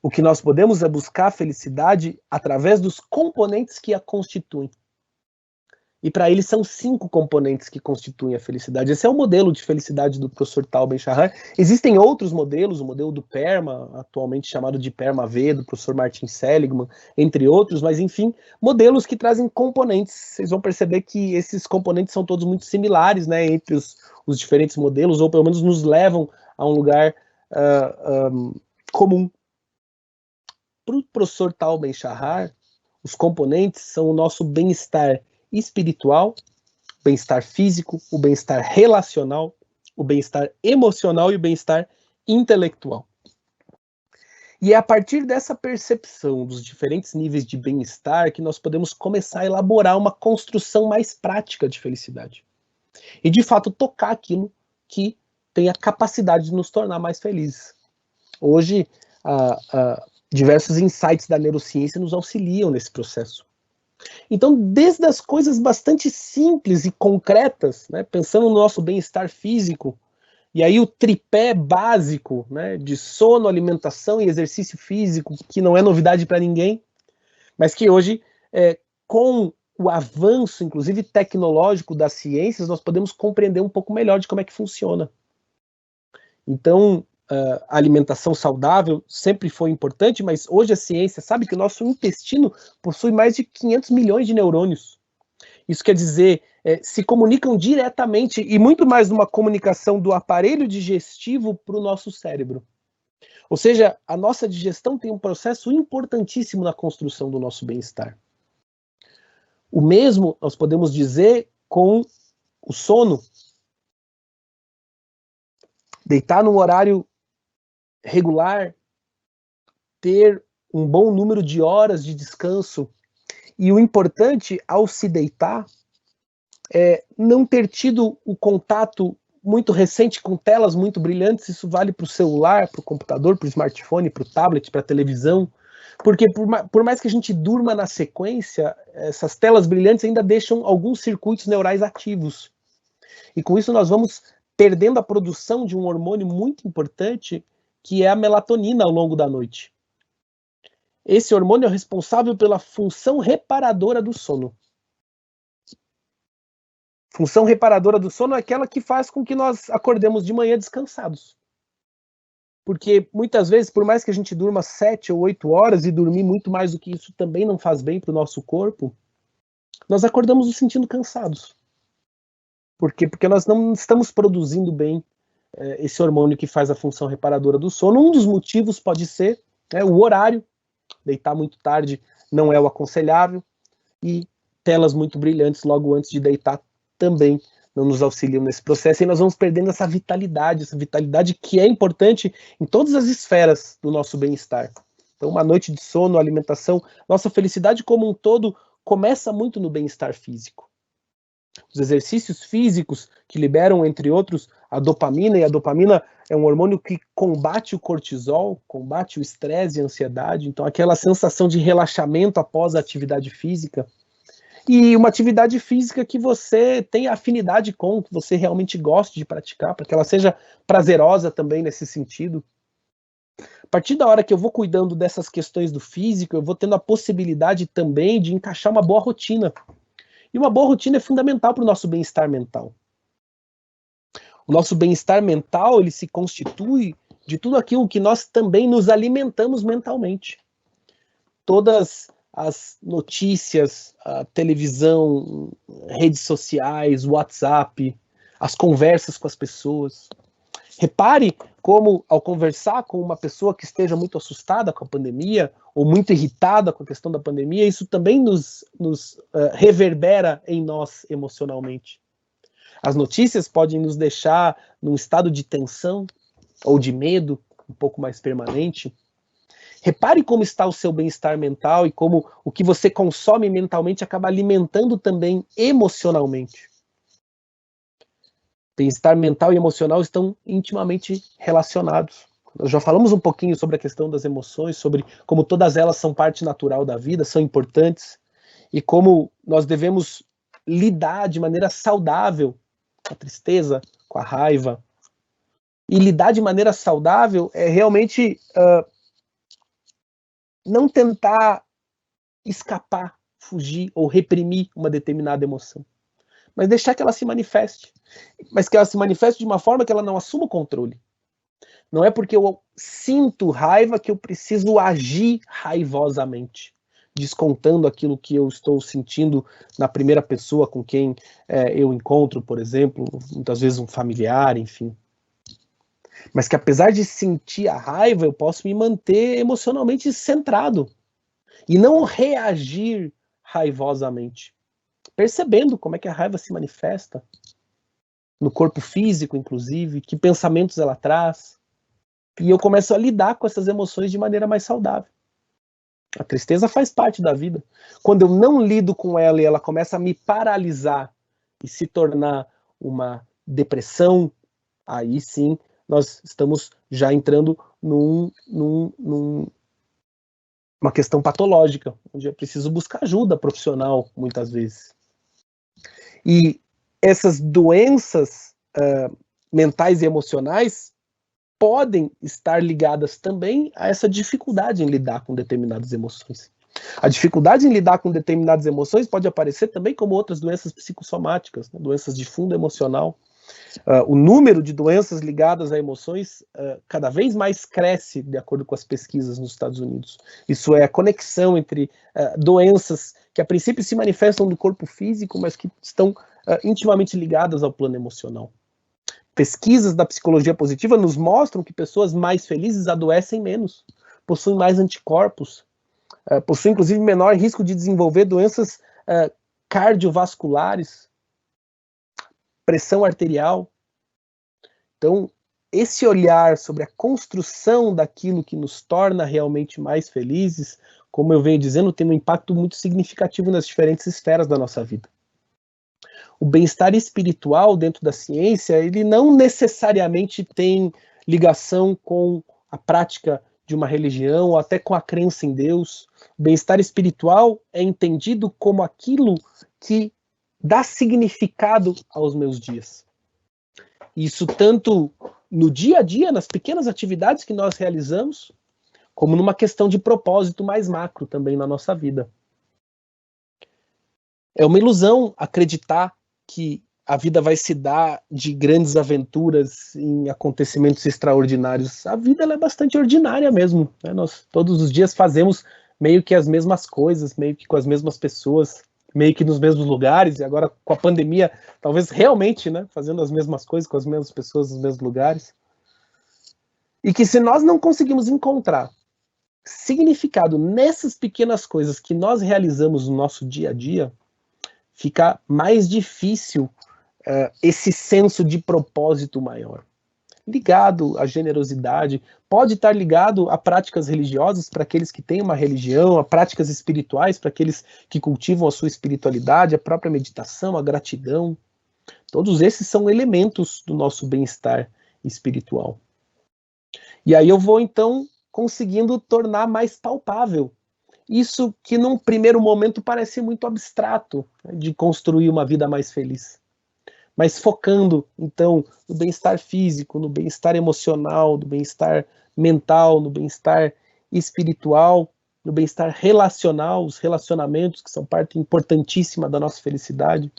O que nós podemos é buscar a felicidade através dos componentes que a constituem. E para ele são 5 componentes que constituem a felicidade. Esse é o modelo de felicidade do professor Tal Ben-Shahar. Existem outros modelos, o modelo do PERMA, atualmente chamado de PERMA-V, do professor Martin Seligman, entre outros, mas enfim, modelos que trazem componentes. Vocês vão perceber que esses componentes são todos muito similares, né, entre os diferentes modelos, ou pelo menos nos levam a um lugar comum. Para o professor Tal Ben-Shahar, os componentes são o nosso bem-estar espiritual, o bem-estar físico, o bem-estar relacional, o bem-estar emocional e o bem-estar intelectual. E é a partir dessa percepção dos diferentes níveis de bem-estar que nós podemos começar a elaborar uma construção mais prática de felicidade. E, de fato, tocar aquilo que tem a capacidade de nos tornar mais felizes. Hoje, diversos insights da neurociência nos auxiliam nesse processo. Então, desde as coisas bastante simples e concretas, né, pensando no nosso bem-estar físico, e aí o tripé básico, né, de sono, alimentação e exercício físico, que não é novidade para ninguém, mas que hoje, com o avanço, inclusive tecnológico das ciências, nós podemos compreender um pouco melhor de como é que funciona. Então, a alimentação saudável sempre foi importante, mas hoje a ciência sabe que o nosso intestino possui mais de 500 milhões de neurônios. Isso quer dizer, se comunicam diretamente, e muito mais numa comunicação do aparelho digestivo para o nosso cérebro. Ou seja, a nossa digestão tem um processo importantíssimo na construção do nosso bem-estar. O mesmo nós podemos dizer com o sono. Deitar num horário regular, ter um bom número de horas de descanso, e o importante ao se deitar é não ter tido o contato muito recente com telas muito brilhantes. Isso vale para o celular, para o computador, para o smartphone, para o tablet, para a televisão, porque por mais que a gente durma na sequência, essas telas brilhantes ainda deixam alguns circuitos neurais ativos, e com isso nós vamos perdendo a produção de um hormônio muito importante, que é a melatonina ao longo da noite. Esse hormônio é responsável pela função reparadora do sono. Função reparadora do sono é aquela que faz com que nós acordemos de manhã descansados. Porque muitas vezes, por mais que a gente durma 7 ou 8 horas, e dormir muito mais do que isso também não faz bem para o nosso corpo, nós acordamos nos sentindo cansados. Por quê? Porque nós não estamos produzindo bem esse hormônio que faz a função reparadora do sono. Um dos motivos pode ser o horário. Deitar muito tarde não é o aconselhável, e telas muito brilhantes logo antes de deitar também não nos auxiliam nesse processo, e nós vamos perdendo essa vitalidade que é importante em todas as esferas do nosso bem-estar. Então, uma noite de sono, alimentação, nossa felicidade como um todo começa muito no bem-estar físico. Os exercícios físicos que liberam, entre outros, a dopamina, e a dopamina é um hormônio que combate o cortisol, combate o estresse e a ansiedade, então aquela sensação de relaxamento após a atividade física, e uma atividade física que você tem afinidade com, que você realmente goste de praticar, para que ela seja prazerosa também nesse sentido. A partir da hora que eu vou cuidando dessas questões do físico, eu vou tendo a possibilidade também de encaixar uma boa rotina. E uma boa rotina é fundamental para o nosso bem-estar mental. O nosso bem-estar mental, ele se constitui de tudo aquilo que nós também nos alimentamos mentalmente. Todas as notícias, a televisão, redes sociais, WhatsApp, as conversas com as pessoas. Repare como, ao conversar com uma pessoa que esteja muito assustada com a pandemia, ou muito irritada com a questão da pandemia, isso também nos reverbera em nós emocionalmente. As notícias podem nos deixar num estado de tensão ou de medo um pouco mais permanente. Repare como está o seu bem-estar mental e como o que você consome mentalmente acaba alimentando também emocionalmente. Bem-estar mental e emocional estão intimamente relacionados. Nós já falamos um pouquinho sobre a questão das emoções, sobre como todas elas são parte natural da vida, são importantes, e como nós devemos lidar de maneira saudável com a tristeza, com a raiva. E lidar de maneira saudável é realmente não tentar escapar, fugir ou reprimir uma determinada emoção, mas deixar que ela se manifeste, mas que ela se manifeste de uma forma que ela não assuma o controle. Não é porque eu sinto raiva que eu preciso agir raivosamente, descontando aquilo que eu estou sentindo na primeira pessoa com quem eu encontro, por exemplo, muitas vezes um familiar, enfim. Mas que apesar de sentir a raiva, eu posso me manter emocionalmente centrado e não reagir raivosamente, percebendo como é que a raiva se manifesta no corpo físico, inclusive, que pensamentos ela traz. E eu começo a lidar com essas emoções de maneira mais saudável. A tristeza faz parte da vida. Quando eu não lido com ela e ela começa a me paralisar e se tornar uma depressão, aí sim nós estamos já entrando numa questão patológica, onde é preciso buscar ajuda profissional, muitas vezes. E essas doenças mentais e emocionais podem estar ligadas também a essa dificuldade em lidar com determinadas emoções. A dificuldade em lidar com determinadas emoções pode aparecer também como outras doenças psicossomáticas, né, doenças de fundo emocional. O número de doenças ligadas a emoções cada vez mais cresce, de acordo com as pesquisas nos Estados Unidos. Isso é a conexão entre doenças que a princípio se manifestam no corpo físico, mas que estão intimamente ligadas ao plano emocional. Pesquisas da psicologia positiva nos mostram que pessoas mais felizes adoecem menos, possuem mais anticorpos, possuem inclusive menor risco de desenvolver doenças cardiovasculares, pressão arterial. Então, esse olhar sobre a construção daquilo que nos torna realmente mais felizes, como eu venho dizendo, tem um impacto muito significativo nas diferentes esferas da nossa vida. O bem-estar espiritual dentro da ciência, ele não necessariamente tem ligação com a prática de uma religião ou até com a crença em Deus. O bem-estar espiritual é entendido como aquilo que dá significado aos meus dias. Isso tanto no dia a dia, nas pequenas atividades que nós realizamos, como numa questão de propósito mais macro também na nossa vida. É uma ilusão acreditar que a vida vai se dar de grandes aventuras em acontecimentos extraordinários. A vida ela é bastante ordinária mesmo, né? Nós todos os dias fazemos meio que as mesmas coisas, meio que com as mesmas pessoas, meio que nos mesmos lugares, e agora com a pandemia, talvez realmente, né, fazendo as mesmas coisas com as mesmas pessoas nos mesmos lugares. E que se nós não conseguimos encontrar significado nessas pequenas coisas que nós realizamos no nosso dia a dia, fica mais difícil esse senso de propósito maior. Ligado à generosidade, pode estar ligado a práticas religiosas para aqueles que têm uma religião, a práticas espirituais para aqueles que cultivam a sua espiritualidade, a própria meditação, a gratidão. Todos esses são elementos do nosso bem-estar espiritual. E aí eu vou, então, conseguindo tornar mais palpável isso que num primeiro momento parece muito abstrato, né, de construir uma vida mais feliz. Mas focando, então, no bem-estar físico, no bem-estar emocional, no bem-estar mental, no bem-estar espiritual, no bem-estar relacional, os relacionamentos que são parte importantíssima da nossa felicidade.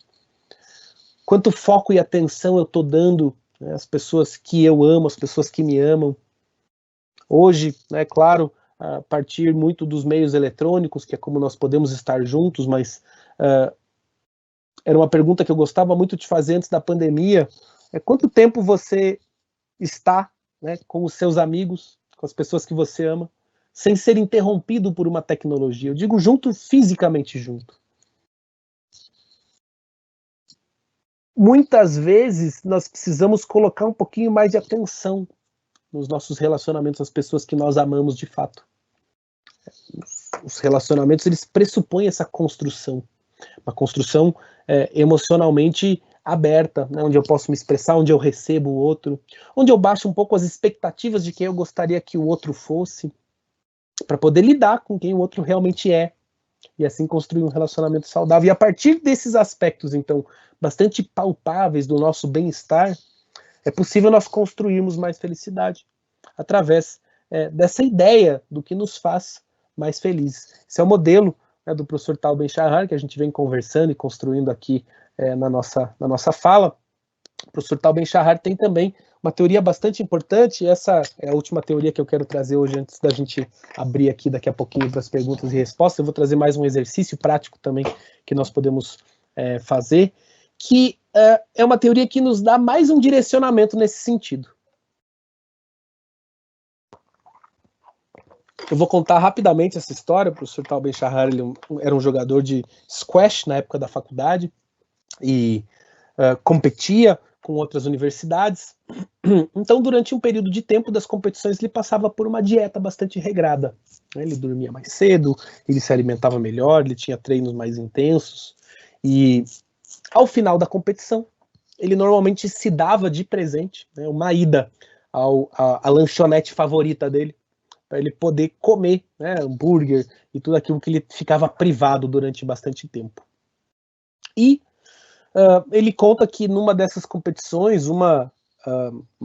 Quanto foco e atenção eu estou dando, né, às pessoas que eu amo, às pessoas que me amam. Hoje, né, claro, a partir muito dos meios eletrônicos, que é como nós podemos estar juntos, mas era uma pergunta que eu gostava muito de fazer antes da pandemia, quanto tempo você está, né, com os seus amigos, com as pessoas que você ama, sem ser interrompido por uma tecnologia? Eu digo junto, fisicamente junto. Muitas vezes nós precisamos colocar um pouquinho mais de atenção nos nossos relacionamentos, as pessoas que nós amamos de fato. Os relacionamentos, eles pressupõem essa construção, uma construção emocionalmente aberta, né, onde eu posso me expressar, onde eu recebo o outro, onde eu baixo um pouco as expectativas de quem eu gostaria que o outro fosse, para poder lidar com quem o outro realmente é, e assim construir um relacionamento saudável. E a partir desses aspectos, então, bastante palpáveis do nosso bem-estar, é possível nós construirmos mais felicidade, através dessa ideia do que nos faz mais felizes. Esse é o modelo, né, do professor Tal Ben-Shahar, que a gente vem conversando e construindo aqui na nossa fala. O professor Tal Ben-Shahar tem também uma teoria bastante importante, e essa é a última teoria que eu quero trazer hoje, antes da gente abrir aqui daqui a pouquinho para as perguntas e respostas. Eu vou trazer mais um exercício prático também que nós podemos fazer, que é uma teoria que nos dá mais um direcionamento nesse sentido. Eu vou contar rapidamente essa história. O professor Tal Ben-Shahar era um jogador de squash na época da faculdade e competia com outras universidades. Então, durante um período de tempo das competições, ele passava por uma dieta bastante regrada. Ele dormia mais cedo, ele se alimentava melhor, ele tinha treinos mais intensos. E, ao final da competição, ele normalmente se dava de presente, né, uma ida à lanchonete favorita dele, para ele poder comer, né, hambúrguer e tudo aquilo que ele ficava privado durante bastante tempo. E ele conta que numa dessas competições, uma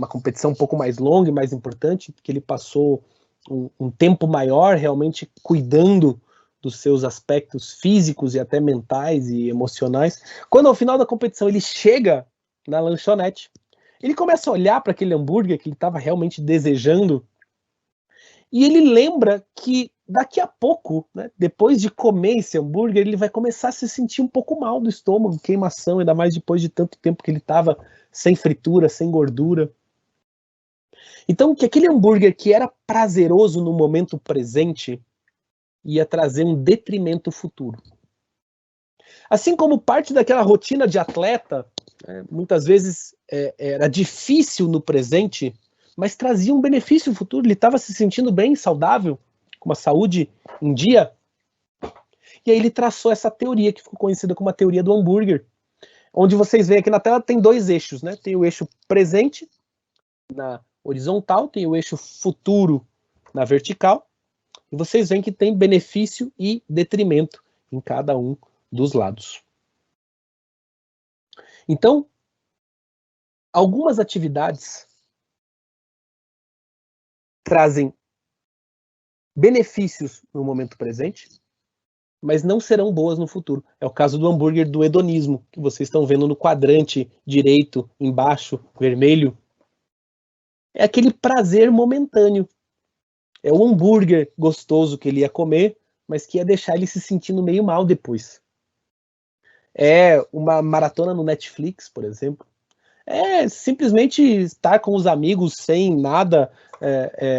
competição um pouco mais longa e mais importante, que ele passou um tempo maior realmente cuidando dos seus aspectos físicos e até mentais e emocionais. Quando ao final da competição ele chega na lanchonete, ele começa a olhar para aquele hambúrguer que ele estava realmente desejando, e ele lembra que daqui a pouco, né, depois de comer esse hambúrguer, ele vai começar a se sentir um pouco mal do estômago, queimação, ainda mais depois de tanto tempo que ele estava sem fritura, sem gordura. Então, que aquele hambúrguer que era prazeroso no momento presente ia trazer um detrimento futuro. Assim como parte daquela rotina de atleta, muitas vezes era difícil no presente, mas trazia um benefício futuro. Ele estava se sentindo bem, saudável, com uma saúde em dia. E aí ele traçou essa teoria, que ficou conhecida como a teoria do hambúrguer, onde vocês veem aqui na tela, tem dois eixos, né? Tem o eixo presente na horizontal, tem o eixo futuro na vertical, e vocês veem que tem benefício e detrimento em cada um dos lados. Então, algumas atividades trazem benefícios no momento presente, mas não serão boas no futuro. É o caso do hambúrguer do hedonismo, que vocês estão vendo no quadrante direito, embaixo, vermelho. É aquele prazer momentâneo. É o hambúrguer gostoso que ele ia comer, mas que ia deixar ele se sentindo meio mal depois. É uma maratona no Netflix, por exemplo. É simplesmente estar com os amigos sem nada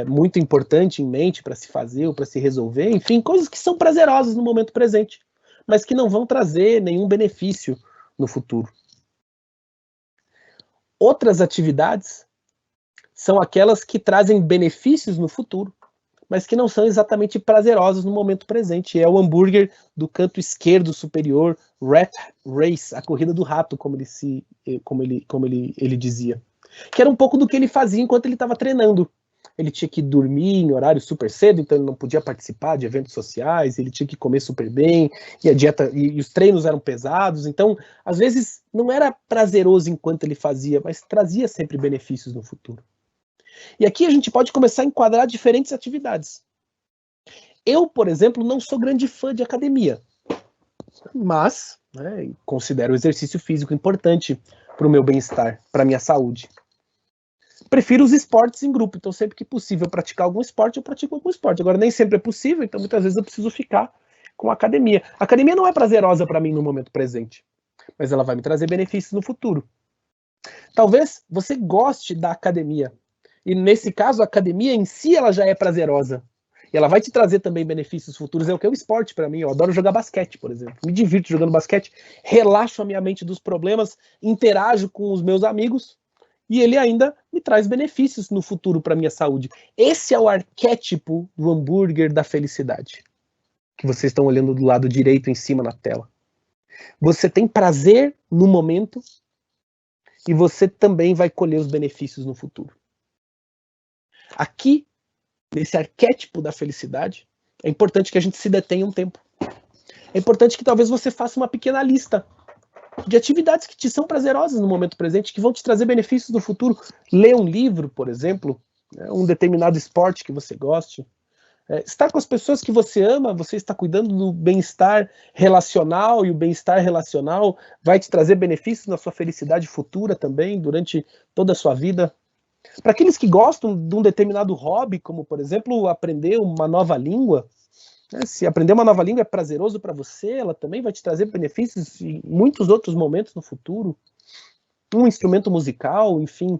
muito importante em mente para se fazer ou para se resolver. Enfim, coisas que são prazerosas no momento presente, mas que não vão trazer nenhum benefício no futuro. Outras atividades são aquelas que trazem benefícios no futuro, mas que não são exatamente prazerosas no momento presente. É o hambúrguer do canto esquerdo superior, Rat Race, a corrida do rato, como ele dizia. Que era um pouco do que ele fazia enquanto ele estava treinando. Ele tinha que dormir em horário super cedo, então ele não podia participar de eventos sociais, ele tinha que comer super bem, e a dieta e os treinos eram pesados, então às vezes não era prazeroso enquanto ele fazia, mas trazia sempre benefícios no futuro. E aqui a gente pode começar a enquadrar diferentes atividades. Eu, por exemplo, não sou grande fã de academia, mas considero o exercício físico importante para o meu bem-estar, para a minha saúde. Prefiro os esportes em grupo, então sempre que possível praticar algum esporte, eu pratico algum esporte. Agora, nem sempre é possível, então muitas vezes eu preciso ficar com a academia. A academia não é prazerosa para mim no momento presente, mas ela vai me trazer benefícios no futuro. Talvez você goste da academia, e nesse caso a academia em si ela já é prazerosa, e ela vai te trazer também benefícios futuros. É o que é o esporte para mim. Eu adoro jogar basquete, por exemplo, me divirto jogando basquete, relaxo a minha mente dos problemas, interajo com os meus amigos, e ele ainda me traz benefícios no futuro para a minha saúde. Esse é o arquétipo do hambúrguer da felicidade, que vocês estão olhando do lado direito em cima na tela. Você tem prazer no momento, e você também vai colher os benefícios no futuro. Aqui, nesse arquétipo da felicidade, é importante que a gente se detenha um tempo. É importante que talvez você faça uma pequena lista de atividades que te são prazerosas no momento presente, que vão te trazer benefícios no futuro. Ler um livro, por exemplo, um determinado esporte que você goste. Estar com as pessoas que você ama, você está cuidando do bem-estar relacional, e o bem-estar relacional vai te trazer benefícios na sua felicidade futura também, durante toda a sua vida. Para aqueles que gostam de um determinado hobby, como, por exemplo, aprender uma nova língua, se aprender uma nova língua é prazeroso para você, ela também vai te trazer benefícios em muitos outros momentos no futuro. Um instrumento musical, enfim.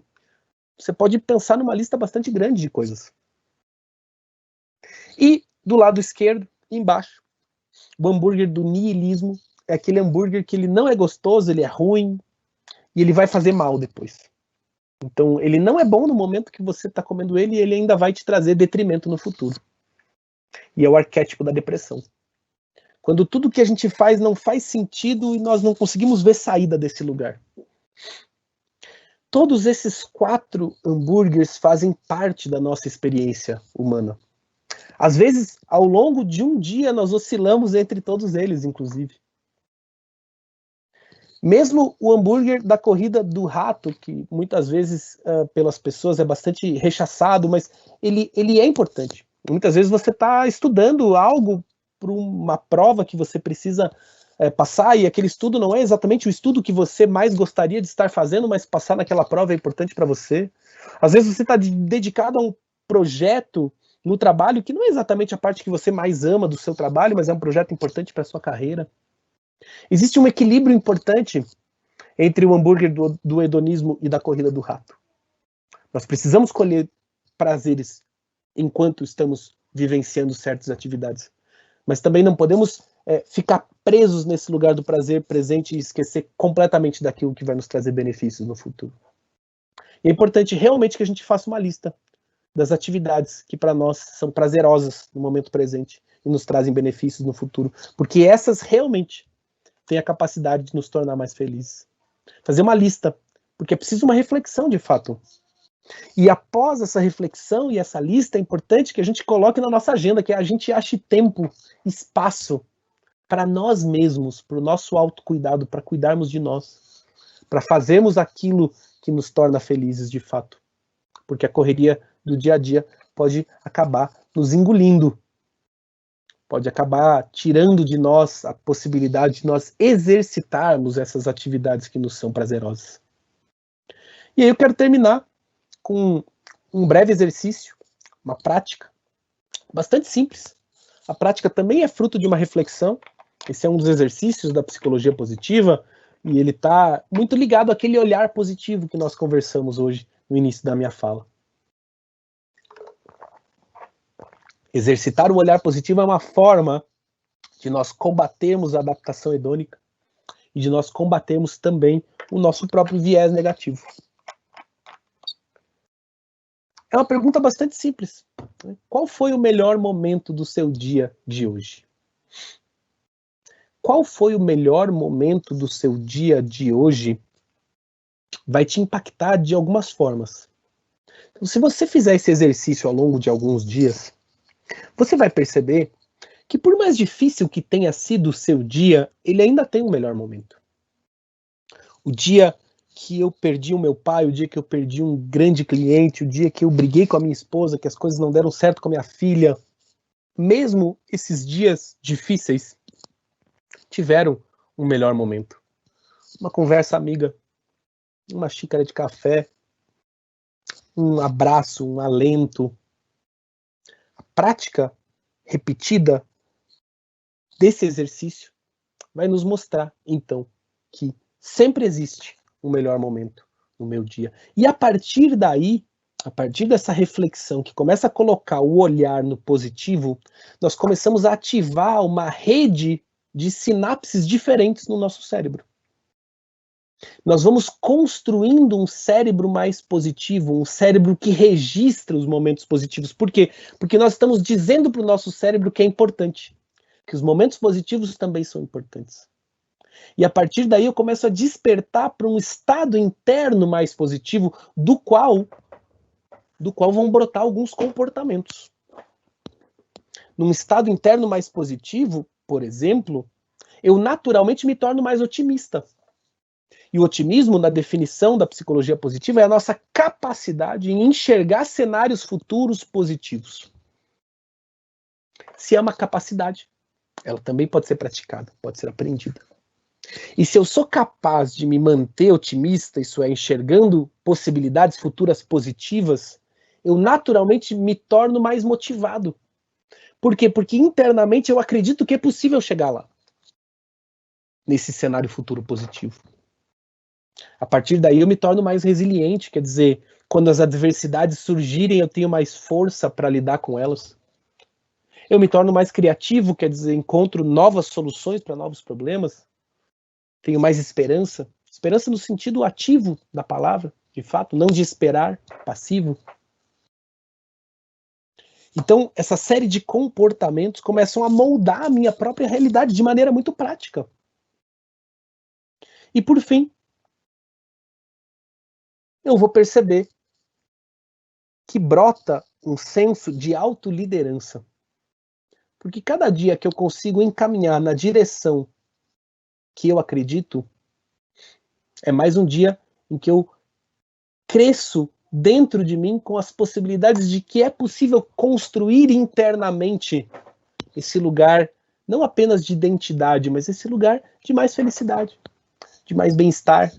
Você pode pensar numa lista bastante grande de coisas. E do lado esquerdo, embaixo, o hambúrguer do niilismo é aquele hambúrguer que ele não é gostoso, ele é ruim e ele vai fazer mal depois. Então, ele não é bom no momento que você está comendo ele e ele ainda vai te trazer detrimento no futuro. E é o arquétipo da depressão. Quando tudo que a gente faz não faz sentido e nós não conseguimos ver saída desse lugar. Todos esses 4 hambúrgueres fazem parte da nossa experiência humana. Às vezes, ao longo de um dia, nós oscilamos entre todos eles, inclusive. Mesmo o hambúrguer da corrida do rato, que muitas vezes pelas pessoas é bastante rechaçado, mas ele é importante. Muitas vezes você está estudando algo para uma prova que você precisa passar, e aquele estudo não é exatamente o estudo que você mais gostaria de estar fazendo, mas passar naquela prova é importante para você. Às vezes você está dedicado a um projeto no trabalho que não é exatamente a parte que você mais ama do seu trabalho, mas é um projeto importante para a sua carreira. Existe um equilíbrio importante entre o hambúrguer do hedonismo e da corrida do rato. Nós precisamos colher prazeres enquanto estamos vivenciando certas atividades. Mas também não podemos ficar presos nesse lugar do prazer presente e esquecer completamente daquilo que vai nos trazer benefícios no futuro. E é importante realmente que a gente faça uma lista das atividades que para nós são prazerosas no momento presente e nos trazem benefícios no futuro, porque essas realmente têm a capacidade de nos tornar mais felizes. Fazer uma lista, porque é preciso uma reflexão de fato. E após essa reflexão e essa lista, é importante que a gente coloque na nossa agenda, que a gente ache tempo, espaço para nós mesmos, para o nosso autocuidado, para cuidarmos de nós, para fazermos aquilo que nos torna felizes de fato. Porque a correria do dia a dia pode acabar nos engolindo, pode acabar tirando de nós a possibilidade de nós exercitarmos essas atividades que nos são prazerosas. E aí eu quero terminar com um breve exercício, uma prática bastante simples. A prática também é fruto de uma reflexão. Esse é um dos exercícios da psicologia positiva e ele está muito ligado àquele olhar positivo que nós conversamos hoje no início da minha fala. Exercitar o olhar positivo é uma forma de nós combatermos a adaptação hedônica e de nós combatermos também o nosso próprio viés negativo. É uma pergunta bastante simples. Qual foi o melhor momento do seu dia de hoje? Qual foi o melhor momento do seu dia de hoje? Vai te impactar de algumas formas. Então, se você fizer esse exercício ao longo de alguns dias, você vai perceber que por mais difícil que tenha sido o seu dia, ele ainda tem um melhor momento. O dia que eu perdi o meu pai, o dia que eu perdi um grande cliente, o dia que eu briguei com a minha esposa, que as coisas não deram certo com a minha filha, mesmo esses dias difíceis tiveram um melhor momento. Uma conversa amiga, uma xícara de café, um abraço, um alento. A prática repetida desse exercício vai nos mostrar, então, que sempre existe um melhor momento no meu dia. E a partir daí, a partir dessa reflexão que começa a colocar o olhar no positivo, nós começamos a ativar uma rede de sinapses diferentes no nosso cérebro. Nós vamos construindo um cérebro mais positivo, um cérebro que registra os momentos positivos. Por quê? Porque nós estamos dizendo para o nosso cérebro que é importante, que os momentos positivos também são importantes. E a partir daí eu começo a despertar para um estado interno mais positivo, do qual vão brotar alguns comportamentos. Num estado interno mais positivo, por exemplo, eu naturalmente me torno mais otimista. E o otimismo, na definição da psicologia positiva, é a nossa capacidade em enxergar cenários futuros positivos. Se é uma capacidade, ela também pode ser praticada, pode ser aprendida. E se eu sou capaz de me manter otimista, isso é, enxergando possibilidades futuras positivas, eu naturalmente me torno mais motivado. Por quê? Porque internamente eu acredito que é possível chegar lá, nesse cenário futuro positivo. A partir daí eu me torno mais resiliente, quer dizer, quando as adversidades surgirem, eu tenho mais força para lidar com elas. Eu me torno mais criativo, quer dizer, encontro novas soluções para novos problemas. Tenho mais esperança. Esperança no sentido ativo da palavra, de fato, não de esperar, passivo. Então, essa série de comportamentos começam a moldar a minha própria realidade de maneira muito prática. E, por fim, eu vou perceber que brota um senso de autoliderança. Porque cada dia que eu consigo encaminhar na direção que eu acredito, é mais um dia em que eu cresço dentro de mim com as possibilidades de que é possível construir internamente esse lugar, não apenas de identidade, mas esse lugar de mais felicidade, de mais bem-estar,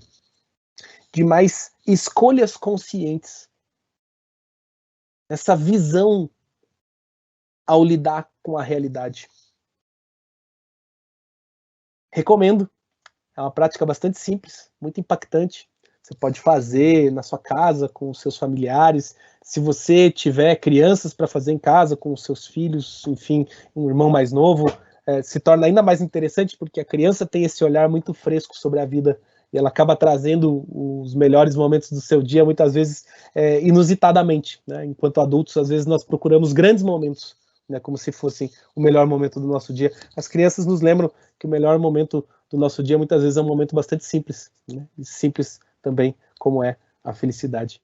de mais escolhas conscientes. Essa visão ao lidar com a realidade. Recomendo. É uma prática bastante simples, muito impactante. Você pode fazer na sua casa, com os seus familiares. Se você tiver crianças para fazer em casa, com os seus filhos, enfim, um irmão mais novo, se torna ainda mais interessante, porque a criança tem esse olhar muito fresco sobre a vida e ela acaba trazendo os melhores momentos do seu dia, muitas vezes inusitadamente, né? Enquanto adultos, às vezes nós procuramos grandes momentos, né, como se fossem o melhor momento do nosso dia. As crianças nos lembram que o melhor momento do nosso dia muitas vezes é um momento bastante simples, né? E simples também como é a felicidade.